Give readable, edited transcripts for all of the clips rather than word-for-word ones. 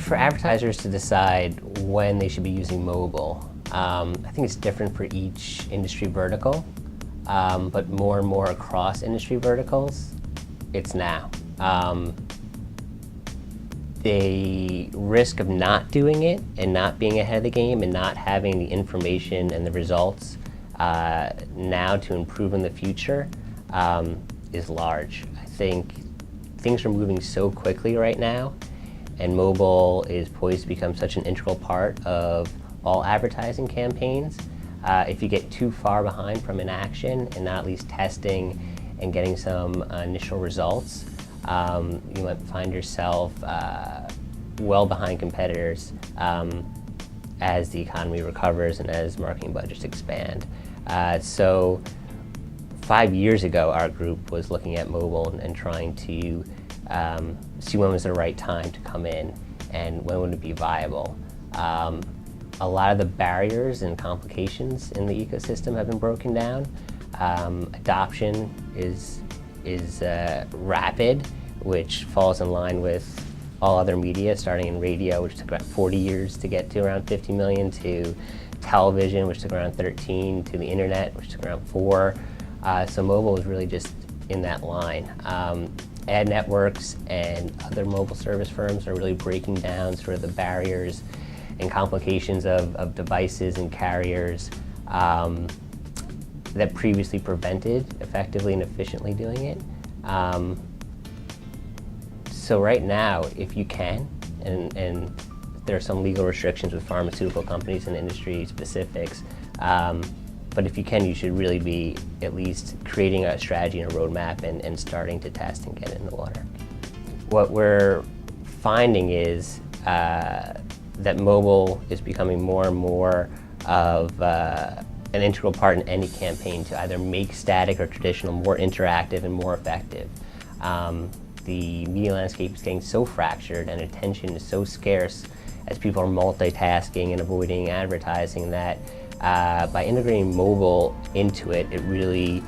For advertisers to decide when they should be using mobile, I think it's different for each industry vertical, but more and more across industry verticals, it's now. The risk of not doing it and not being ahead of the game and not having the information and the results now to improve in the future is large. I think things are moving so quickly right now, and mobile is poised to become such an integral part of all advertising campaigns. If you get too far behind from an action and not at least testing and getting some initial results, you might find yourself well behind competitors as the economy recovers and as marketing budgets expand. So 5 years ago, our group was looking at mobile and trying to see when was the right time to come in and when would it be viable. A lot of the barriers and complications in the ecosystem have been broken down. Adoption is rapid, which falls in line with all other media, starting in radio, which took about 40 years to get to around 50 million, to television, which took around 13, to the internet, which took around 4. So mobile was really just in that line. Ad networks and other mobile service firms are really breaking down sort of the barriers and complications of devices and carriers that previously prevented effectively and efficiently doing it. So right now, if you can, and there are some legal restrictions with pharmaceutical companies and industry specifics, but if you can, you should really be at least creating a strategy and a roadmap and starting to test and get it in the water. What we're finding is that mobile is becoming more and more of an integral part in any campaign to either make static or traditional more interactive and more effective. The media landscape is getting so fractured and attention is so scarce as people are multitasking and avoiding advertising that by integrating mobile into it, it really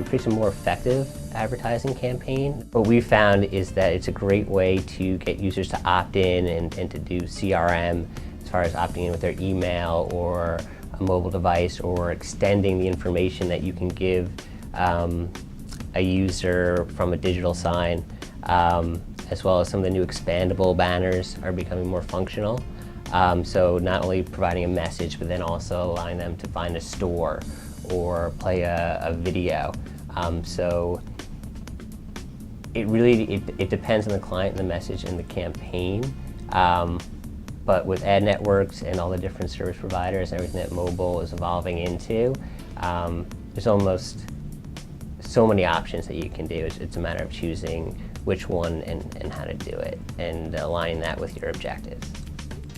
creates a more effective advertising campaign. What we found is that it's a great way to get users to opt in and to do CRM as far as opting in with their email or a mobile device, or extending the information that you can give a user from a digital sign, as well as some of the new expandable banners are becoming more functional. So not only providing a message, but then also allowing them to find a store or play a video. So it really depends on the client and the message and the campaign. But with ad networks and all the different service providers, everything that mobile is evolving into, there's almost so many options that you can do. It's a matter of choosing which one and how to do it, and aligning that with your objectives.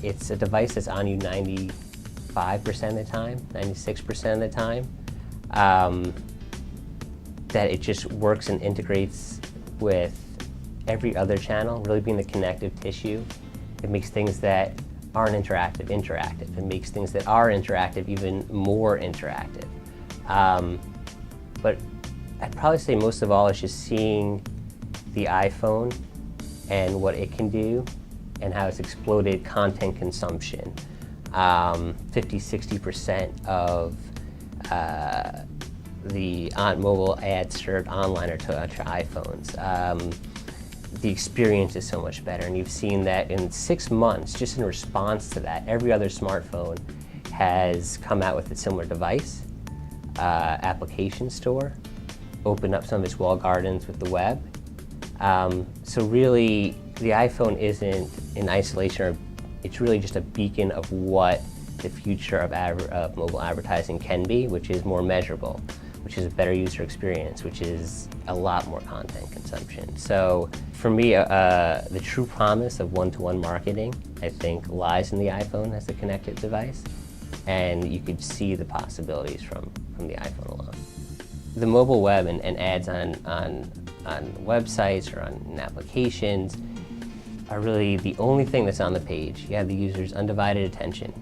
It's a device that's on you 95% of the time, 96% of the time. That it just works and integrates with every other channel, really being the connective tissue. It makes things that aren't interactive. It makes things that are interactive even more interactive. But I'd probably say most of all is just seeing the iPhone and what it can do and how it's exploded content consumption. 50–60% of the mobile ads served online are to iPhones. The experience is so much better, and you've seen that in 6 months, just in response to that, every other smartphone has come out with a similar device, application store, opened up some of its walled gardens with the web. So really, the iPhone isn't in isolation, it's really just a beacon of what the future of mobile advertising can be, which is more measurable, which is a better user experience, which is a lot more content consumption. So for me, the true promise of one-to-one marketing, I think, lies in the iPhone as a connected device, and you could see the possibilities from the iPhone alone. The mobile web and ads on websites or on applications are really the only thing that's on the page. You have the user's undivided attention.